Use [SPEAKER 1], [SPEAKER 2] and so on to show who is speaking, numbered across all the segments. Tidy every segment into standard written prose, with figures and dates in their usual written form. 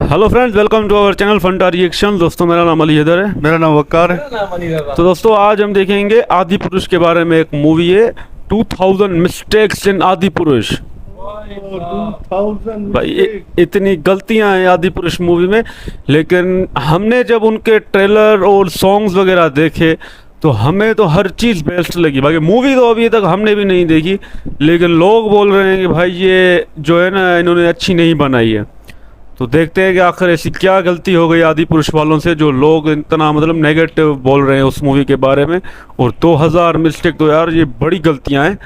[SPEAKER 1] Hello friends, welcome to our channel Fanta reaction. दोस्तों, मेरा नाम अली हैदर है।
[SPEAKER 2] मेरा नाम वक्कार है।
[SPEAKER 1] तो दोस्तों, आज हम देखेंगे आदि पुरुष के बारे में। एक मूवी है 2000 मिस्टेक्स इन आदि पुरुष।
[SPEAKER 2] 2000
[SPEAKER 1] भाई इतनी गलतियां हैं आदि पुरुष मूवी में, लेकिन हमने जब उनके ट्रेलर और सॉन्ग्स वगैरह देखे तो हमें तो हर चीज़ बेस्ट लगी। बाकी मूवी तो अभी तक हमने भी नहीं देखी, लेकिन लोग बोल रहे हैं कि भाई ये जो है ना, इन्होंने अच्छी नहीं बनाई है। तो देखते हैं कि आखिर ऐसी क्या गलती हो गई आदि पुरुष वालों से जो लोग इतना मतलब नेगेटिव बोल रहे हैं उस मूवी के बारे में। और 2000 मिस्टेक तो यार ये बड़ी गलतियां हैं।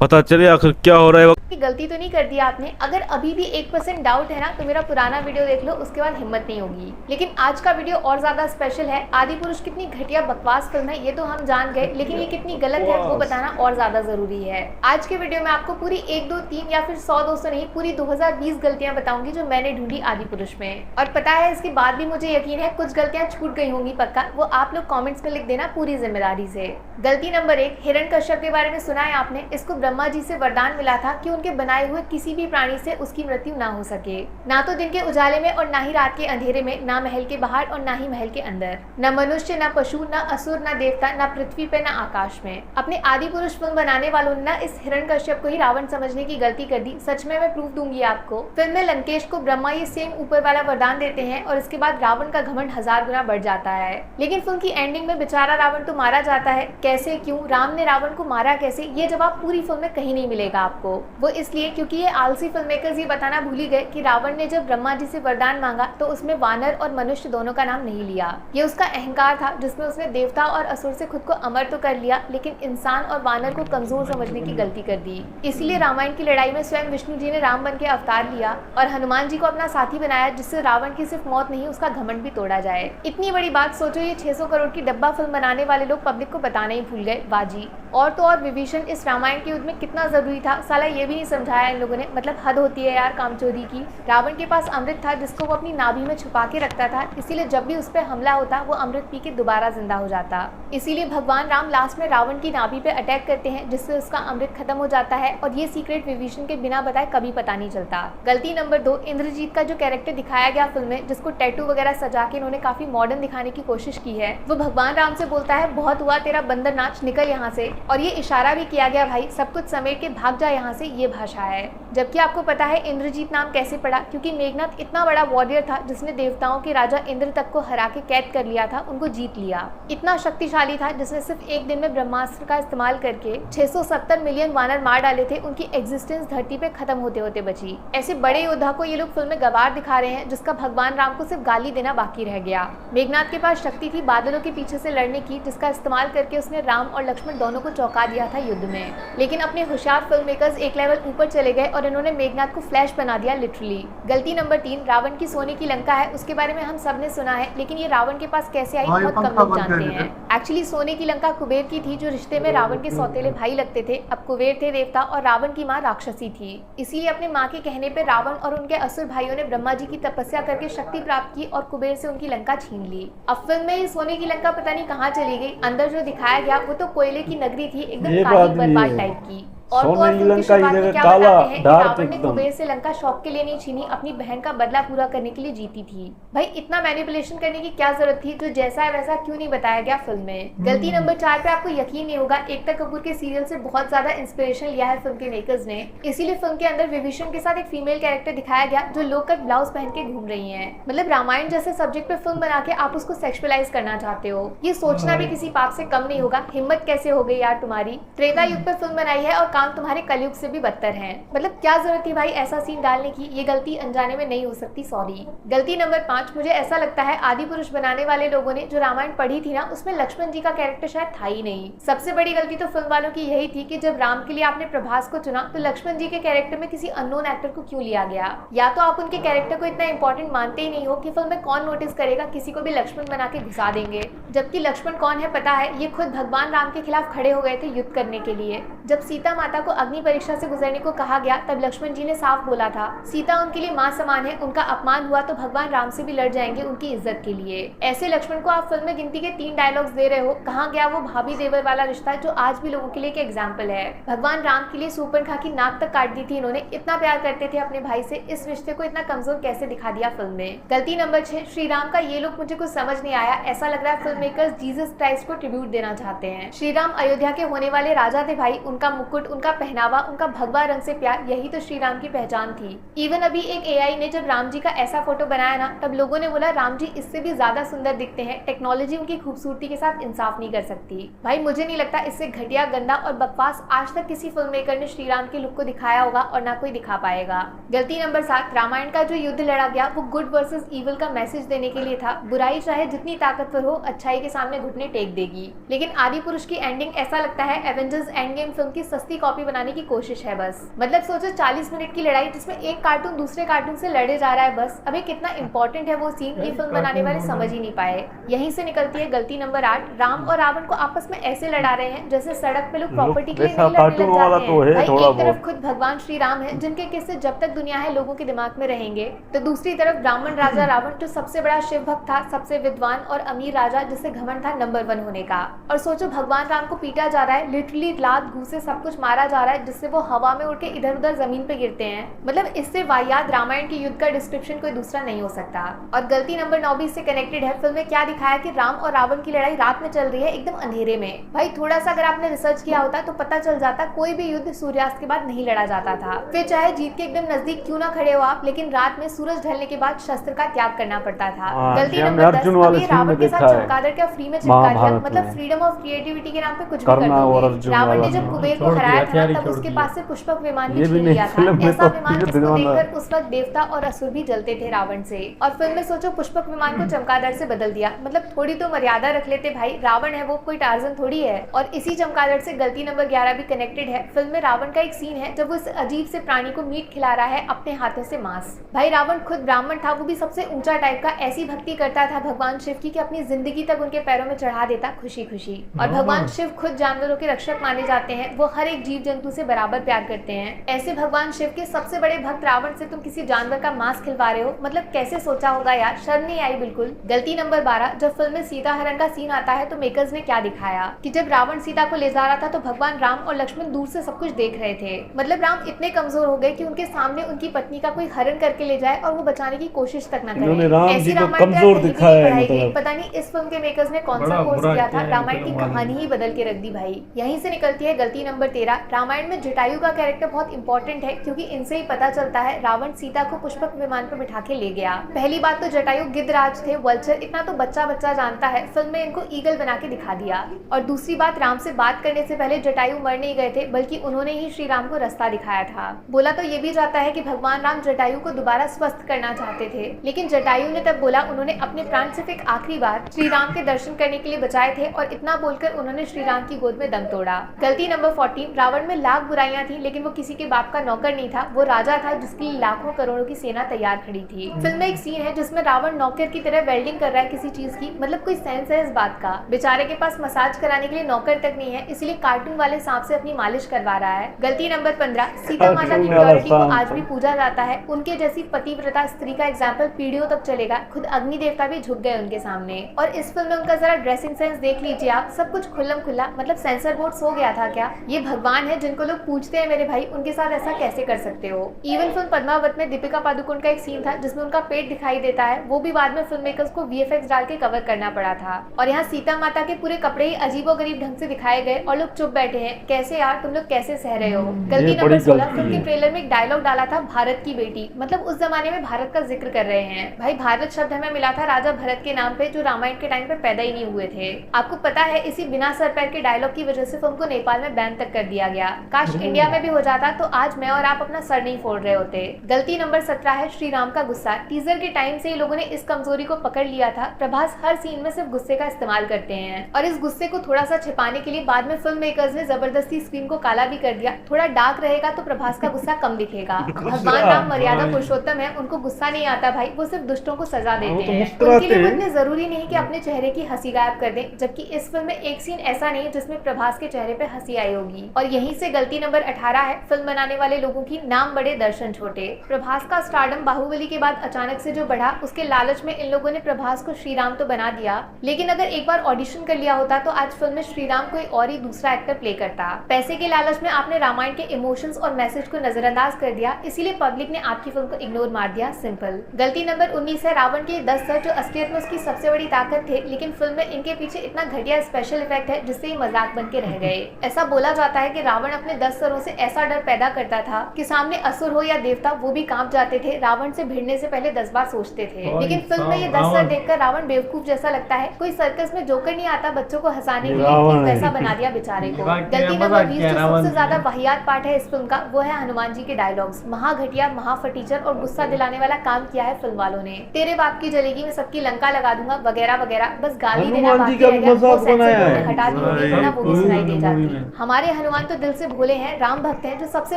[SPEAKER 1] पता चले आखिर क्या हो रहा है।
[SPEAKER 3] गलती तो नहीं कर दी आपने। अगर अभी भी 1% डाउट है ना तो मेरा पुराना वीडियो देख लो, उसके बाद हिम्मत नहीं होगी। लेकिन आज का वीडियो और ज्यादा स्पेशल है। आदि पुरुष कितनी घटिया बकवास फिल्म है ये तो हम जान गए, लेकिन ये कितनी गलत है वो बताना और ज्यादा जरूरी है। आज के वीडियो में आपको पूरी 1, 2, 3 या फिर 100, 200 नहीं, पूरी 2020 गलतियां बताऊंगी जो मैंने ढूंढी आदि पुरुष में। और पता है, इसके बाद भी मुझे यकीन है कुछ गलतियां छूट गई होंगी पक्का। वो आप लोग कॉमेंट्स में लिख देना पूरी जिम्मेदारी से। गलती नंबर 1, हिरण्यकश्यप के बारे में सुना है आपने। इसको ब्रह्मा जी से वरदान मिला था कि उनके बनाए हुए किसी भी प्राणी से उसकी मृत्यु ना हो सके, ना तो दिन के उजाले में और ना ही रात के अंधेरे में, ना महल के बाहर और ना ही महल के अंदर, न मनुष्य, न पशु, न असुर, न देवता, न पृथ्वी पे, न आकाश में। अपने आदि पुरुष फिल्म बनाने वालों ने ना इस हिरण्यकश्यप को ही रावण समझने की गलती कर दी। सच में मैं प्रूफ दूंगी आपको। फिल्म में लंकेश को ब्रह्मा ये सेम ऊपर वाला वरदान देते हैं और इसके बाद रावण का घमंड 1000 गुना बढ़ जाता है। लेकिन फिल्म की एंडिंग में बेचारा रावण तो मारा जाता है। कैसे, क्यों, राम ने रावण को मारा कैसे, ये जवाब पूरी फिल्म में कहीं नहीं मिलेगा आपको। वो इसलिए क्योंकि ये आलसी फिल्म मेकर्स ये बताना भूल ही गए कि रावण ने जब ब्रह्मा जी से वरदान मांगा तो उसमें वानर और मनुष्य दोनों का नाम नहीं लिया। ये उसका अहंकार था जिसमें उसने देवता और असुर से खुद को अमर तो कर लिया, लेकिन इंसान और वानर को कमजोर समझने की गलती कर दी। इसीलिए रामायण की लड़ाई में स्वयं विष्णु जी ने राम बन के अवतार लिया और हनुमान जी को अपना साथी बनाया, जिससे रावण की सिर्फ मौत नहीं उसका घमंड भी तोड़ा जाए। इतनी बड़ी बात सोचो, ये 600 करोड़ की डब्बा फिल्म बनाने वाले लोग पब्लिक को बताना ही भूल गए। बाजी। और तो और विभीषण इस रामायण के युद्ध में कितना जरूरी था, साला ये भी नहीं समझाया इन लोगों ने। मतलब हद होती है यार कामचोरी की। रावण के पास अमृत था जिसको वो अपनी नाभि में छुपा के रखता था, इसीलिए जब भी उस पर हमला होता वो अमृत पी के दोबारा जिंदा हो जाता। इसीलिए भगवान राम लास्ट में रावण की नाभि पे अटैक करते हैं, जिससे उसका अमृत खत्म हो जाता है। और ये सीक्रेट विभीषण के बिना बताए कभी पता नहीं चलता। गलती नंबर 2, इंद्रजीत का जो कैरेक्टर दिखाया गया फिल्म में, जिसको टैटू वगैरह सजा के इन्होंने काफी मॉडर्न दिखाने की कोशिश की है, वो भगवान राम से बोलता है बहुत हुआ तेरा बंदर नाच, निकल यहाँ से। और ये इशारा भी किया गया भाई सब कुछ समेट के भाग जा यहाँ से, ये भाषा है। जबकि आपको पता है इंद्रजीत नाम कैसे पड़ा, क्योंकि मेघनाथ इतना बड़ा वॉरियर था जिसने देवताओं के राजा इंद्र तक को हरा के कैद कर लिया था, उनको जीत लिया। इतना शक्तिशाली था जिसने सिर्फ एक दिन में ब्रह्मास्त्र का इस्तेमाल करके 670 मिलियन वानर मार डाले थे। उनकी एग्जिस्टेंस धरती पे खत्म होते होते बची। ऐसे बड़े योद्धा को ये लोग फिल्म में गवार दिखा रहे हैं, जिसका भगवान राम को सिर्फ गाली देना बाकी रह गया। मेघनाथ के पास शक्ति थी बादलों के पीछे से लड़ने की, जिसका इस्तेमाल करके उसने राम और लक्ष्मण दोनों को चौंका दिया था युद्ध में। लेकिन अपने होशियार फिल्म मेकर्स एक लेवल ऊपर चले गए और इन्होंने मेघनाथ को फ्लैश बना दिया लिटरली। गलती नंबर 3, रावण की सोने की लंका है। उसके बारे में हम सब ने सुना है, लेकिन ये रावण के पास कैसे आई बहुत कम लोग जानते हैं। एक्चुअली सोने की लंका कुबेर की थी, जो रिश्ते में रावण के सौतेले भाई लगते थे। अब कुबेर थे देवता और रावण की माँ राक्षसी थी। इसीलिए अपने माँ के कहने पर रावण और उनके असुर भाइयों ने ब्रह्मा जी की तपस्या करके शक्ति प्राप्त की और कुबेर से उनकी लंका छीन ली। अब फिल्म में ये सोने की लंका पता नहीं कहाँ चली गई। अंदर जो दिखाया गया वो तो कोयले की नगरी थी, एकदम काली बर्बाद टाइप की। और तो और फिल्म की शुरुआत में क्या बताते हैं कि रावण ने कुबेर से लंका शौक के लिए नहीं छीनी, अपनी बहन का बदला पूरा करने के लिए जीती थी। भाई इतना मैनिपुलेशन करने की क्या जरूरत थी, जो जैसा है वैसा क्यों नहीं बताया गया फिल्म में। गलती नंबर 4 पे आपको यकीन नहीं होगा, एकता कपूर के सीरियल से बहुत ज्यादा इंस्पिरेशन लिया है फिल्म के मेकर्स ने। इसीलिए फिल्म के अंदर विभीषण के साथ एक फीमेल कैरेक्टर दिखाया गया जो लो कट ब्लाउज पहन के घूम रही है। मतलब रामायण जैसे सब्जेक्ट पे फिल्म बना के आप उसको सेक्सुअलाइज करना चाहते हो, ये सोचना भी किसी पाप से कम नहीं होगा। हिम्मत कैसे हो गई यार तुम्हारी। त्रेता युग पे फिल्म बनाई है और काम तुम्हारे कलयुग से भी बदतर है। मतलब क्या जरूरत थी भाई ऐसा सीन डालने की। ये गलती अनजाने में नहीं हो सकती, सॉरी। गलती नंबर 5, मुझे ऐसा लगता है आदि पुरुष बनाने वाले लोगों ने जो रामायण पढ़ी थी ना, उसमें लक्ष्मण जी का कैरेक्टर शायद था ही नहीं। सबसे बड़ी गलती तो फिल्म वालों की यही थी कि जब राम के लिए आपने प्रभास को चुना तो लक्ष्मण जी के कैरेक्टर में किसी अननोन एक्टर को क्यों लिया गया। या तो आप उनके कैरेक्टर को इतना इंपॉर्टेंट मानते ही नहीं हो कि फिल्म में कौन नोटिस करेगा, किसी को भी लक्ष्मण बना के घुसा देंगे। जबकि लक्ष्मण कौन है पता है, ये खुद भगवान राम के खिलाफ खड़े हो गए थे युद्ध करने के लिए। जब सीता माता को अग्नि परीक्षा से गुजरने को कहा गया तब लक्ष्मण जी ने साफ बोला था सीता उनके लिए माँ समान है, उनका अपमान हुआ तो भगवान राम से भी लड़ जाएंगे उनकी इज्जत के लिए। ऐसे लक्ष्मण को आप फिल्म में गिनती के 3 डायलॉग्स दे रहे हो, कहाँ गया वो भाभी देवर वाला रिश्ता जो आज भी लोगों के लिए एक एग्जाम्पल है। भगवान राम के लिए सूर्पणखा की नाक तक काट दी थी इन्होंने, इतना प्यार करते थे अपने भाई से, इस रिश्ते को इतना कमजोर कैसे दिखा दिया फिल्म में। गलती नंबर 6, श्री राम का ये लुक मुझे कुछ समझ नहीं आया, ऐसा लग रहा है फिल्म मेकर्स जीसस क्राइस्ट को ट्रिब्यूट देना चाहते हैं। श्री राम अयोध्या के होने वाले राजा थे भाई, उनका मुकुट, उनका पहनावा, उनका भगवा रंग से प्यार, यही तो श्री राम की पहचान थी। इवन अभी एक एआई ने जब राम जी का ऐसा फोटो बनाया ना, तब लोगों ने बोला राम जी इससे भी ज्यादा सुंदर दिखते हैं, टेक्नोलॉजी उनकी खूबसूरती के साथ इंसाफ नहीं कर सकती। भाई मुझे नहीं लगता इससे घटिया, गंदा और बकवास आज तक किसी फिल्म मेकर ने श्री राम के लुक को दिखाया होगा और ना कोई दिखा पाएगा। गलती नंबर 7, रामायण का जो युद्ध लड़ा गया वो गुड वर्सेस इविल का मैसेज देने के लिए था। बुराई चाहे जितनी ताकतवर हो, अच्छाई के सामने घुटने टेक देगी। लेकिन आदि पुरुष की एंडिंग ऐसा लगता है एवेंजर्स एंड गेम फिल्म की सस्ती कॉपी बनाने की कोशिश है बस। मतलब सोचो 40 मिनट की लड़ाई जिसमें एक कार्टून दूसरे कार्टून से लड़े जा रहा है बस। अभी कितना इंपॉर्टेंट है वो सीन, ये फिल्म बनाने वाले समझ ही नहीं पाए। यहीं से निकलती है गलती नंबर 8, राम और रावण को आपस में ऐसे लड़ा रहे हैं जैसे सड़क पे लोग प्रॉपर्टी के लिए नहीं लड़ने लग जाते हैं। भाई एक तरफ खुद भगवान श्री राम है जिनके किस्से जब तक दुनिया है लोगों के दिमाग में रहेंगे, तो दूसरी तरफ ब्राह्मण राजा रावण जो सबसे बड़ा शिव भक्त था, सबसे विद्वान और अमीर राजा जिसे घमंड था नंबर 1 होने का। और सोचो भगवान राम को पीटा जा रहा है, लिटरली लात घूसे सब कुछ मारा जा रहा है जिससे वो हवा में उड़ के इधर उधर जमीन पे गिरते हैं। मतलब इससे वाहियात रामायण के युद्ध का डिस्क्रिप्शन कोई दूसरा नहीं हो सकता। और गलती नंबर 9 भी इससे कनेक्टेड है। फिल्म में क्या दिखाया कि राम और रावण की लड़ाई रात में चल रही है, एकदम अंधेरे में। भाई थोड़ा सा अगर आपने रिसर्च किया होता तो पता चल जाता कोई भी युद्ध सूर्यास्त के बाद नहीं लड़ा जाता था। फिर चाहे जीत के एकदम नजदीक क्यों ना खड़े हो आप, लेकिन रात में सूरज ढलने के बाद शस्त्र का त्याग करना पड़ता था। गलती नंबर 10, अभी रावण के साथ चमगादड़ क्या फ्री में चिपका दिया, मतलब फ्रीडम ऑफ क्रिएटिविटी के नाम पे कुछ भी कर दोगे। रावण ने जब कुबेर को हराया था तब उसके पास से पुष्पक विमान भी छीन लिया था। ऐसा विमान जिसको देखकर उस वक्त देवता और असुर भी जलते थे रावण से। और फिल्म में सोचो पुष्पक विमान को चमगादड़ से बदल दिया, मतलब थोड़ी तो मर्यादा रख लेते भाई, रावण है वो कोई टार्जन थोड़ी है। और इसी चमगादड़ से गलती नंबर 11 भी कनेक्टेड है। फिल्म में रावण का एक सीन है जब वो इस अजीब से प्राणी को मीट खिला रहा है अपने हाथों से मांस। भाई रावण खुद ब्राह्मण था, वो भी सबसे ऊंचा टाइप का, ऐसी भक्ति करता था भगवान शिव की कि अपनी जिंदगी तक उनके पैरों में चढ़ा देता खुशी खुशी। और भगवान शिव खुद जानवरों के रक्षक माने जाते हैं, वो हर एक जीव जंतु से बराबर प्यार करते हैं। ऐसे भगवान शिव के सबसे बड़े भक्त रावण से तुम किसी जानवर का मांस खिलवा रहे हो, मतलब कैसे सोचा होगा यार, शर्म नहीं आई बिल्कुल। गलती नंबर 12, जब फिल्म में सीता हरण का सीन आता है तो मेकर्स ने क्या दिखाया कि जब रावण सीता को ले जा रहा था तो भगवान राम और लक्ष्मण दूर से सब कुछ देख रहे थे। मतलब राम इतने कमजोर हो गए कि उनके सामने उनकी पत्नी का कोई हरण करके ले जाए और वो बचाने की कोशिश तक न करे। ऐसी रामायण पता नहीं इस फिल्म के मेकर्स ने कौन सा कोर्स किया था, रामायण की कहानी ही बदल के रख दी भाई। यहीं से निकलती है गलती नंबर 13, रामायण में जटायु का कैरेक्टर बहुत इंपॉर्टेंट है क्योंकि इनसे ही पता चलता है रावण सीता को पुष्पक विमान पर बिठा के ले गया। पहली बात तो जटायु गिद्धराज थे, वल्चर, इतना तो बच्चा बच्चा जानता है, फिल्म में इनको ईगल बना के दिखा दिया। और दूसरी बात, राम से बात करने से पहले जटायु मर नहीं गए थे, बल्कि उन्होंने ही श्री राम को रास्ता दिखाया था। बोला तो ये भी जाता है कि भगवान राम जटायु को दोबारा स्वस्थ करना चाहते थे, लेकिन जटायु ने तब बोला उन्होंने अपने प्राण सिर्फ एक आखिरी बार श्री राम के दर्शन करने के लिए बचाए थे, और इतना बोलकर उन्होंने श्री राम की गोद में दम तोड़ा। गलती नंबर 14, रावण में लाख बुराइयां थी लेकिन वो किसी के बाप का नौकर नहीं था, वो राजा था जिसके लिए लाखों करोड़ों की सेना तैयार खड़ी थी। फिल्म में एक सीन है जिसमें रावण नौकर की तरह वेल्डिंग कर रहा है किसी चीज की, मतलब कोई सेंस है इस बात का? बेचारे के पास मसाज कराने के लिए नौकर तक नहीं है, इसलिए कार्टून वाले सांप से अपनी मालिश करवा रहा है। गलती नंबर 15, सीता माता की प्योरिटी को आज भी पूजा जाता है, उनके जैसी पतिव्रता स्त्री का एग्जाम्पल पीढ़ियों तक चलेगा, खुद अग्नि देवता भी झुक गए उनके सामने। और इस फिल्म में उनका जरा ड्रेसिंग सेंस देख लीजिए आप, सब कुछ खुल्लम खुल्ला, मतलब सेंसर बोर्ड सो गया था क्या? ये भगवान है जिनको लोग पूछते हैं मेरे भाई, उनके साथ ऐसा कैसे कर सकते हो? इवन फिल्म पद्मावत में दीपिका पादुकोण का एक सीन था जिसमें उनका पेट दिखाई देता है, वो भी बाद में फिल्म मेकर्स को VFX डाल के कवर करना पड़ा था। और यहाँ सीता माता के पूरे कपड़े ही अजीबोगरीब ढंग से दिखाए गए और लोग चुप बैठे हैं, कैसे यार तुम लोग कैसे सह रहे हो? गलती नंबर 16, फिल्म के ट्रेलर में एक डायलॉग डाला था भारत की बेटी, मतलब उस जमाने में भारत का जिक्र कर रहे हैं। भाई भारत शब्द हमें मिला था राजा भरत के नाम पे, जो रामायण के टाइम पे पैदा ही नहीं हुए थे। आपको पता है इसी बिना सर पैर के डायलॉग की वजह से फिल्म को नेपाल में बैन तक कर दिया गया। काश इंडिया में भी हो जाता तो आज मैं और आप अपना सर नहीं फोड़ रहे होते। गलती नंबर 17 है श्री राम का गुस्सा। टीजर के टाइम से ही लोगों ने इस कमजोरी को पकड़ लिया था, प्रभास हर सीन में सिर्फ गुस्से का इस्तेमाल करते हैं, और इस गुस्से को थोड़ा सा छिपाने के लिए बाद में फिल्म मेकर्स ने जबरदस्ती स्क्रीन को काला भी कर दिया। थोड़ा डार्क रहेगा तो प्रभास का गुस्सा कम दिखेगा। भगवान राम मर्यादा पुरुषोत्तम है, उनको गुस्सा नहीं आता भाई, वो सिर्फ दुष्टों को सजा देते हैं। उनके लिए इतने जरूरी नहीं कि अपने चेहरे की हंसी गायब कर दें, जबकि इस फिल्म में एक सीन ऐसा नहीं जिसमें प्रभास के चेहरे पे हंसी आई होगी। और यहीं से गलती नंबर 18 है, फिल्म बनाने वाले लोगों की नाम बड़े दर्शन छोटे। प्रभास का स्टारडम बाहुबली के बाद अचानक से जो बढ़ा, उसके लालच में इन लोगों ने प्रभास को श्रीराम तो बना दिया, लेकिन अगर एक बार ऑडिशन कर लिया होता तो आज फिल्म में श्रीराम कोई और ही दूसरा एक्टर प्ले करता। पैसे के लालच में आपने रामायण के इमोशंस और मैसेज को नजरअंदाज कर दिया, इसीलिए पब्लिक ने आपकी फिल्म को इग्नोर मार दिया, सिंपल। गलती नंबर 19 है रावण के 10 सर, जो असलियत में उसकी सबसे बड़ी ताकत थे, लेकिन फिल्म में इनके पीछे इतना घटिया स्पेशल इफेक्ट है जिससे ये मजाक बन के रह गए। ऐसा बोला जाता है कि रावण अपने 10 सरों से ऐसा डर पैदा करता था कि सामने असुर हो या देवता वो भी कांप जाते थे, रावण से भिड़ने से पहले 10 बार सोचते थे। लेकिन फिल्म में ये 10 सर देखकर रावण बेवकूफ जैसा लगता है, कोई सर्कस में जोकर नहीं आता बच्चों को हंसाने के लिए, वैसा बना दिया बेचारे को। गलती नंबर 20 जो सबसे ज्यादा वाहियात पार्ट है इस फिल्म का, वो है हनुमान जी के डायलॉग्स। महा घटिया, महा फटीचर और गुस्सा दिलाने वाला काम किया है फिल्म वालों ने। तेरे बाप की जलेगी, मैं सबकी लंका लगा दूंगा वगैरह वगैरह, बस गाली देना बाकी रह गया, वो सेंसर हटा दी होगी वरना वो भी सुनाई दे जाती। हमारे हनुमान तो दिल से भोले हैं, राम भक्त हैं, जो सबसे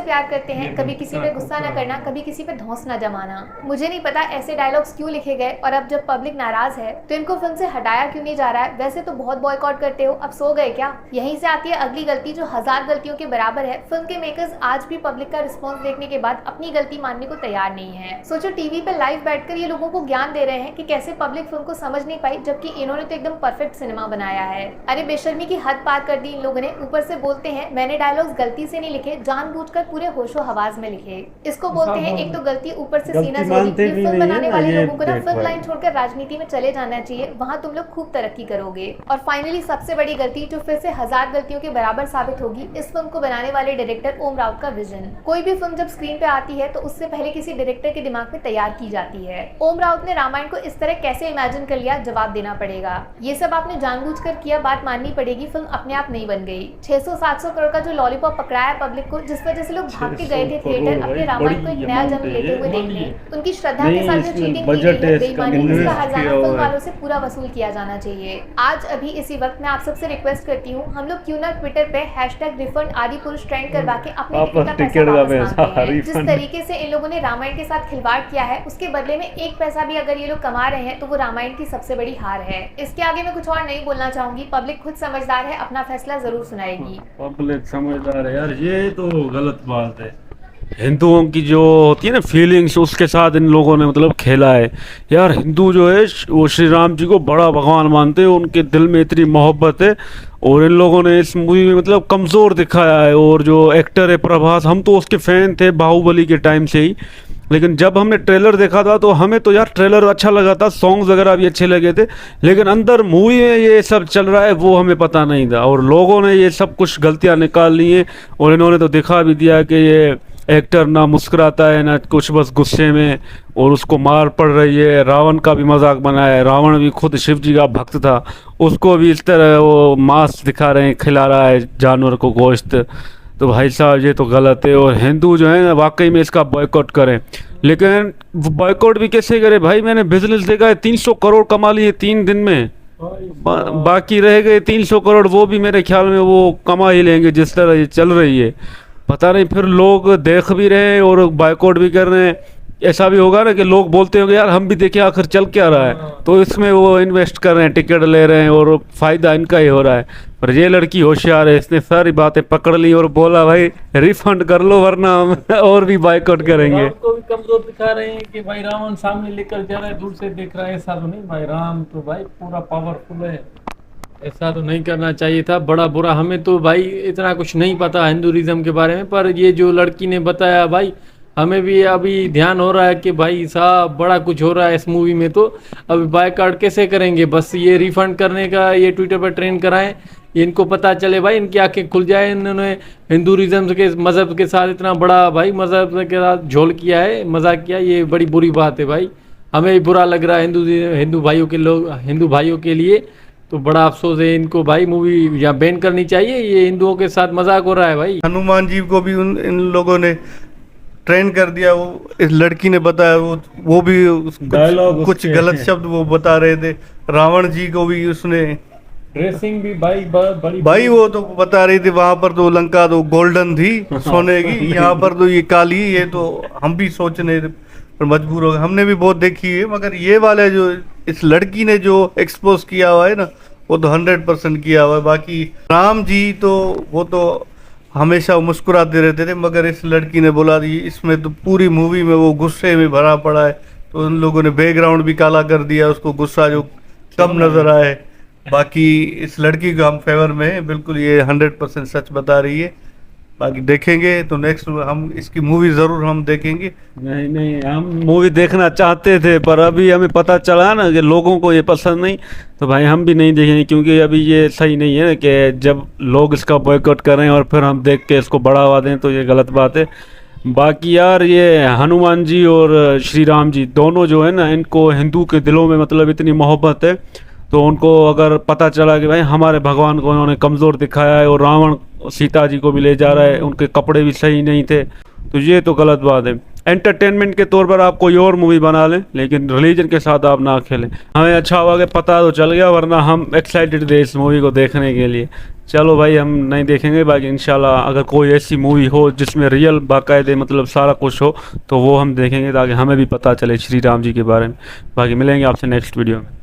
[SPEAKER 3] प्यार करते हैं, कभी किसी पे गुस्सा न करना, कभी किसी पे धौंस न जमाना। मुझे नहीं पता ऐसे डायलॉग्स क्यों लिखे गए, और अब जब पब्लिक नाराज है तो इनको फिल्म से हटाया क्यों नहीं जा रहा है। वैसे तो बहुत बॉयकॉट करते हो, अब सो गए क्या। यहीं से आती है अगली गलती जो 1000 गलतियों के बराबर है। फिल्म के मेकर्स आज भी पब्लिक का रिस्पॉन्स देखने के बाद अपनी गलती मानने को तैयार नहीं है। सोचो टीवी पे लाइव बैठकर ये लोगों को ज्ञान दे रहे हैं कि कैसे पब्लिक फिल्म को समझ नहीं पाई, जबकि इन्होंने तो एकदम परफेक्ट सिनेमा बनाया है। अरे बेशर्मी की हद पार कर दी इन लोगों ने। ऊपर से बोलते हैं मैंने डायलॉग्स गलती से नहीं लिखे, जानबूझकर पूरे होशो हवास में लिखे। इसको बोलते हैं एक तो गलती, ऊपर से सीना जोड़ी। फिल्म बनाने वाले लोगों को ना फिल्म लाइन छोड़कर राजनीति में चले जाना चाहिए, वहाँ तुम लोग खूब तरक्की करोगे। और फाइनली सबसे बड़ी गलती जो फिर से 1000 गलतियों के बराबर साबित होगी, इस फिल्म को बनाने वाले डायरेक्टर ओम राउत का विजन। कोई भी फिल्म जब स्क्रीन पे आती है तो उससे पहले किसी डायरेक्टर के दिमाग में तैयार की जाती है। ओम राउत ने रामायण को इस तरह कैसे इमेजिन कर लिया, जवाब देना पड़ेगा। ये सब आपने जानबूझकर किया, बात माननी पड़ेगी, फिल्म अपने आप नहीं बन गई। 600-700 करोड़ का जो लॉलीपॉप पकड़ाया पब्लिक को, जिस वजह से लोग भाग के गए थे थिएटर अपने रामायण को एक नया जन्म लेते हुए देखने। उनकी श्रद्धा के साथ जो चीटिंग की गई है, बेईमानी, इसका हर्जाना फिल्म वालों से पूरा वसूल किया जाना चाहिए। आज अभी इसी वक्त मैं आप सबसे रिक्वेस्ट करती हूँ, हम लोग क्यों ना ट्विटर पे #refund आदिपुरुष ट्रेंड करवा के अपने टिकट का पैसा वापस मांगते हैं। जिस तरीके से इन लोगों ने रामायण के साथ खिलवाड़ किया है, उसके बदले में एक पैसा भी अगर ये लोग कमा रहे हैं तो वो रामायण की सबसे बड़ी हार है। इसके आगे मैं कुछ और नहीं बोलना चाहूंगी, पब्लिक खुद समझदार है, अपना फैसला जरूर सुनाएगी।
[SPEAKER 1] पब्लिक समझदार है यार, ये तो गलत बात है। हिंदुओं की जो होती है ना फीलिंग्स, उसके साथ इन लोगों ने मतलब खेला है यार। हिंदू जो है वो श्री राम जी को बड़ा भगवान मानते हैं, उनके दिल में इतनी मोहब्बत है, और इन लोगों ने इस मूवी में मतलब कमज़ोर दिखाया है। और जो एक्टर है प्रभास, हम तो उसके फ़ैन थे बाहुबली के टाइम से ही, लेकिन जब हमने ट्रेलर देखा था तो हमें तो यार ट्रेलर अच्छा लगा था, सॉन्ग्स वगैरह भी अच्छे लगे थे, लेकिन अंदर मूवी में ये सब चल रहा है वो हमें पता नहीं था। और लोगों ने ये सब कुछ गलतियां निकाल ली हैं, और इन्होंने तो दिखा भी दिया कि ये एक्टर ना मुस्कुराता है ना कुछ, बस गुस्से में, और उसको मार पड़ रही है। रावण का भी मजाक बनाया है, रावण भी खुद शिव जी का भक्त था, उसको भी इस तरह वो मांस दिखा रहे हैं, खिला रहा है जानवर को गोश्त। तो भाई साहब ये तो गलत है। और हिंदू जो है ना वाकई में इसका बॉयकॉट करें, लेकिन बॉयकॉट भी कैसे करें भाई। मैंने बिजनेस देखा है 300 करोड़ कमा लिए 3 दिन में, बाकी रह गए 300 करोड़, वो भी मेरे ख्याल में वो कमा ही लेंगे जिस तरह ये चल रही है। पता नहीं फिर लोग देख भी रहे हैं और बॉयकॉट भी कर रहे हैं। ऐसा भी होगा ना कि लोग बोलते होंगे यार हम भी देखें आखिर चल क्या रहा है, तो इसमें वो इन्वेस्ट कर रहे हैं, टिकट ले रहे हैं, और फ़ायदा इनका ही हो रहा है। पर ये लड़की होशियार है, इसने सारी बातें पकड़ ली और बोला भाई रिफंड कर लो वरना हम और भी बॉयकॉट करेंगे।
[SPEAKER 2] तो भी कमजोर दिखा रहे हैं कि भाई रावण सामने लेकर जा रहा है, दूर से देख रहा है, ऐसा तो नहीं भाई। राम तो भाई पूरा पावरफुल है, ऐसा तो नहीं करना चाहिए था। बड़ा बुरा, हमें तो भाई इतना कुछ नहीं पता हिंदुइज्म के बारे में, पर ये जो लड़की ने बताया भाई हमें भी अभी ध्यान हो रहा है कि भाई साहब बड़ा कुछ हो रहा है इस मूवी में। तो अभी बायकॉट कैसे करेंगे, बस ये रिफंड करने का ये ट्विटर पर ट्रेंड कराएं, इनको पता चले भाई, इनकी आंखें खुल जाए। इन्होंने हिंदुइज्म के मज़हब के साथ इतना बड़ा भाई मज़हब के साथ झोल किया है, मजाक किया, ये बड़ी बुरी बात है भाई। हमें भी बुरा लग रहा है हिंदू भाइयों के लिए, तो बड़ा अफसोस है। इनको भाई मूवी या बैन करनी चाहिए, ये हिंदुओं के साथ मजाक हो रहा है भाई।
[SPEAKER 4] हनुमान जी को भी इन लोगों ने ट्रेन कर दिया, वो इस लड़की ने बताया, वो भी कुछ गलत शब्द वो बता रहे थे। रावण जी को भी उसने
[SPEAKER 2] ड्रेसिंग भी भाई
[SPEAKER 4] भाई वो तो बता रही थी वहां पर तो लंका तो गोल्डन थी सोने की, यहाँ पर तो ये काली। ये तो हम भी सोचने पर मजबूर हो गए, हमने भी बहुत देखी है, मगर ये वाले जो इस लड़की ने जो एक्सपोज किया हुआ है ना, वो तो 100% किया हुआ है। बाकी राम जी तो वो तो हमेशा मुस्कुराते रहते थे, मगर इस लड़की ने बोला कि इसमें तो पूरी मूवी में वो गुस्से में भरा पड़ा है, तो उन लोगों ने बैकग्राउंड भी काला कर दिया, उसको गुस्सा जो कम नजर आए। बाकी इस लड़की को हम फेवर में हैं, बिल्कुल ये 100% सच बता रही है। बाकी देखेंगे तो नेक्स्ट हम इसकी मूवी ज़रूर हम देखेंगे।
[SPEAKER 1] नहीं नहीं, हम मूवी देखना चाहते थे पर अभी हमें पता चला ना कि लोगों को ये पसंद नहीं, तो भाई हम भी नहीं देखेंगे, क्योंकि अभी ये सही नहीं है ना कि जब लोग इसका बॉयकॉट करें और फिर हम देख के इसको बढ़ावा दें, तो ये गलत बात है। बाकी यार ये हनुमान जी और श्री राम जी दोनों जो है ना, इनको हिंदू के दिलों में मतलब इतनी मोहब्बत है, तो उनको अगर पता चला कि भाई हमारे भगवान को उन्होंने कमज़ोर दिखाया है और रावण सीता जी को भी ले जा रहा है, उनके कपड़े भी सही नहीं थे, तो ये तो गलत बात है। एंटरटेनमेंट के तौर पर आप कोई और मूवी बना लें, लेकिन रिलीजन के साथ आप ना खेलें। हमें अच्छा हुआ कि पता तो चल गया, वरना हम एक्साइटेड थे इस मूवी को देखने के लिए। चलो भाई हम नहीं देखेंगे, बाकी इंशाल्लाह अगर कोई ऐसी मूवी हो जिसमें रियल बाकायदे मतलब सारा कुछ हो, तो वो हम देखेंगे, ताकि हमें भी पता चले श्री राम जी के बारे में। बाकी मिलेंगे आपसे नेक्स्ट वीडियो में।